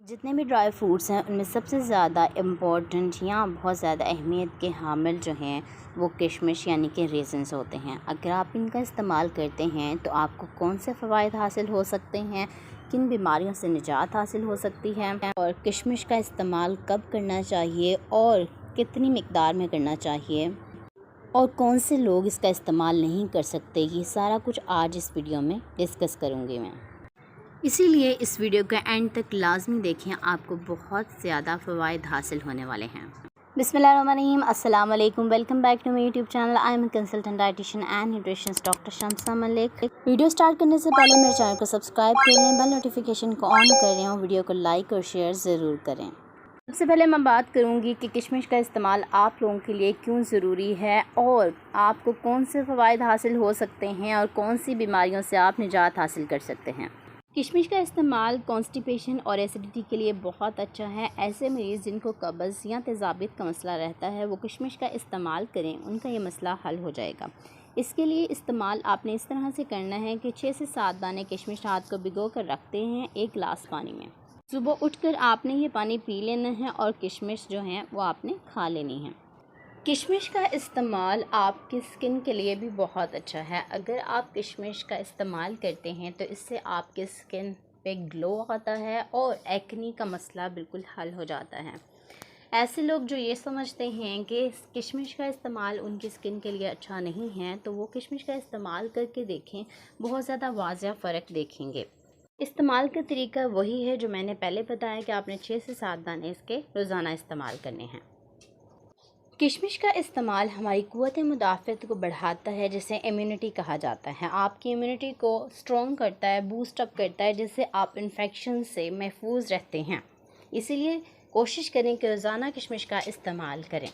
जितने भी dry fruits हैं उनमें सबसे ज़्यादा इम्पॉर्टेंट या बहुत ज़्यादा अहमियत के हामिल जो हैं वो किशमिश यानी कि रेज़न्स होते हैं। अगर आप इनका इस्तेमाल करते हैं तो आपको कौन से फ़वाइद हासिल हो सकते हैं, किन बीमारियों से निजात हासिल हो सकती है और किशमिश का इस्तेमाल कब करना चाहिए और कितनी मिक़दार में करना चाहिए और कौन से लोग इसका इस्तेमाल नहीं कर सकते, ये सारा कुछ आज इस वीडियो में डिस्कस करूँगी मैं। इसीलिए इस वीडियो का एंड तक लाजमी देखें, आपको बहुत ज़्यादा फ़वाइद हासिल होने वाले हैं। बिस्मिल्लाहिर्रहमानिर्रहीम, अस्सलाम वालेकुम, welcome back to my YouTube channel. I am consultant dietitian and nutritionist doctor Shamsa Malik. Video start करने से पहले मेरे चैनल को सब्सक्राइब कर लें, बेल नोटिफिकेशन को ऑन करें और वीडियो को लाइक और शेयर ज़रूर करें। सबसे पहले मैं बात करूंगी कि किशमिश का इस्तेमाल आप लोगों के लिए क्यों ज़रूरी है और आपको कौन से फ़वाइद हासिल हो सकते हैं और कौन सी बीमारियों से आप निजात हासिल कर सकते हैं। किशमिश का इस्तेमाल कॉन्स्टिपेशन और एसिडिटी के लिए बहुत अच्छा है। ऐसे मरीज़ जिनको कब्ज़ या तेज़ाबियत का मसला रहता है वो किशमिश का इस्तेमाल करें, उनका ये मसला हल हो जाएगा। इसके लिए इस्तेमाल आपने इस तरह से करना है कि 6 से 7 दाने किशमिश रात को भिगो कर रखते हैं 1 गिलास पानी में। सुबह उठकर आपने ये पानी पी लेना है और किशमिश जो हैं वो आपने खा लेनी है। किशमिश का इस्तेमाल आपकी स्किन के लिए भी बहुत अच्छा है। अगर आप किशमिश का इस्तेमाल करते हैं तो इससे आपके स्किन पे ग्लो आता है और एक्नी का मसला बिल्कुल हल हो जाता है। ऐसे लोग जो ये समझते हैं कि किशमिश का इस्तेमाल उनकी स्किन के लिए अच्छा नहीं है तो वो किशमिश का इस्तेमाल करके देखें, बहुत ज़्यादा वाज़ह फ़र्क देखेंगे। इस्तेमाल का तरीका वही है जो मैंने पहले बताया कि आपने 6 से 7 दाने इसके रोज़ाना इस्तेमाल करने हैं। किशमिश का इस्तेमाल हमारी क़ुव्वत मुदाफ़अत को बढ़ाता है, जिसे इम्यूनिटी कहा जाता है। आपकी इम्यूनिटी को स्ट्रॉन्ग करता है, बूस्ट अप करता है, जिससे आप इन्फेक्शन से महफूज रहते हैं। इसीलिए कोशिश करें कि रोज़ाना किशमिश का इस्तेमाल करें।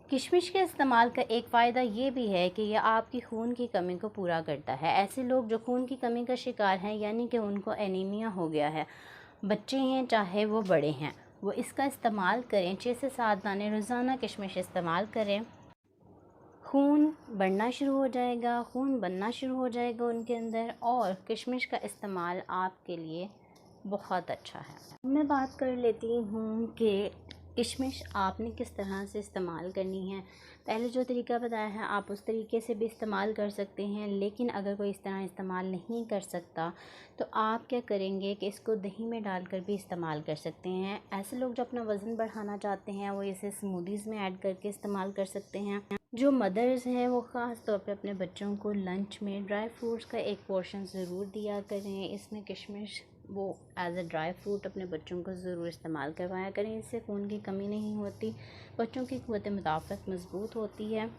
किशमिश के इस्तेमाल का एक फ़ायदा ये भी है कि यह आपकी खून की कमी को पूरा करता है। ऐसे लोग जो खून की कमी का शिकार हैं, यानी कि उनको एनीमिया हो गया है, बच्चे हैं चाहे वो बड़े हैं, वो इसका इस्तेमाल करें। 6 से 7 दाने रोज़ाना किशमिश इस्तेमाल करें, खून बढ़ना शुरू हो जाएगा, खून बनना शुरू हो जाएगा उनके अंदर, और किशमिश का इस्तेमाल आपके लिए बहुत अच्छा है। मैं बात कर लेती हूँ कि किशमिश आपने किस तरह से इस्तेमाल करनी है। पहले जो तरीका बताया है आप उस तरीके से भी इस्तेमाल कर सकते हैं, लेकिन अगर कोई इस तरह इस्तेमाल नहीं कर सकता तो आप क्या करेंगे कि इसको दही में डालकर भी इस्तेमाल कर सकते हैं। ऐसे लोग जो अपना वज़न बढ़ाना चाहते हैं वो इसे स्मूदीज़ में ऐड करके इस्तेमाल कर सकते हैं। जो मदर्स हैं वो ख़ास तौर पे अपने बच्चों को लंच में ड्राई फ्रूट्स का एक पोर्शन ज़रूर दिया करें। इसमें किशमिश वो एज अ ड्राई फ्रूट अपने बच्चों को ज़रूर इस्तेमाल करवाया करें। इससे खून की कमी नहीं होती, बच्चों की क़ुव्वत मुदाफ़अत मज़बूत होती है।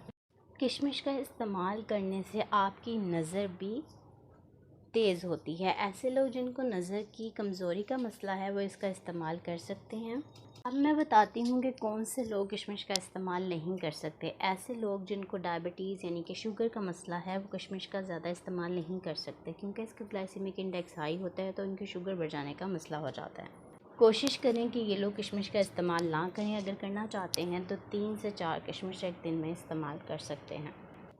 किशमिश का इस्तेमाल करने से आपकी नज़र भी तेज़ होती है। ऐसे लोग जिनको नज़र की कमज़ोरी का मसला है वो इसका इस्तेमाल कर सकते हैं। अब मैं बताती हूँ कि कौन से लोग किशमिश का इस्तेमाल नहीं कर सकते। ऐसे लोग जिनको डायबिटीज़ यानी कि शुगर का मसला है वो किशमिश का ज़्यादा इस्तेमाल नहीं कर सकते, क्योंकि इसका ग्लाइसेमिक इंडेक्स हाई होता है तो उनकी शुगर बढ़ जाने का मसला हो जाता है। कोशिश करें कि ये लोग किशमिश का इस्तेमाल ना करें। अगर करना चाहते हैं तो 3 से 4 किशमिश एक दिन में इस्तेमाल कर सकते हैं।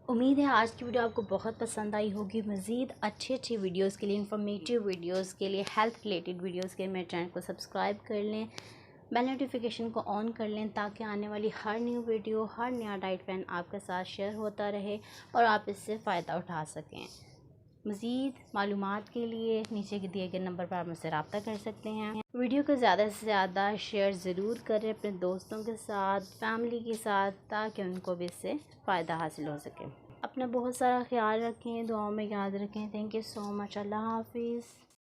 उम्मीद है आज की वीडियो आपको बहुत पसंद आई होगी। मज़ीद अच्छी वीडियोस के लिए, इंफॉर्मेटिव वीडियोस के लिए, हेल्थ रिलेटेड वीडियोस के लिए मेरे चैनल को सब्सक्राइब कर लें, बेल नोटिफिकेशन को ऑन कर लें, ताकि आने वाली हर न्यू वीडियो, हर नया डाइट प्लान आपके साथ शेयर होता रहे और आप इससे फ़ायदा उठा सकें। मज़ीद मालूमात के लिए नीचे के दिए गए नंबर पर आप मुझसे रब्ता कर सकते हैं। वीडियो को ज़्यादा से ज़्यादा शेयर ज़रूर करें अपने दोस्तों के साथ, फैमिली के साथ, ताकि उनको भी इससे फ़ायदा हासिल हो सके। अपना बहुत सारा ख्याल रखें, दुआओं में याद रखें। Thank you so much. अल्लाह हाफिज़।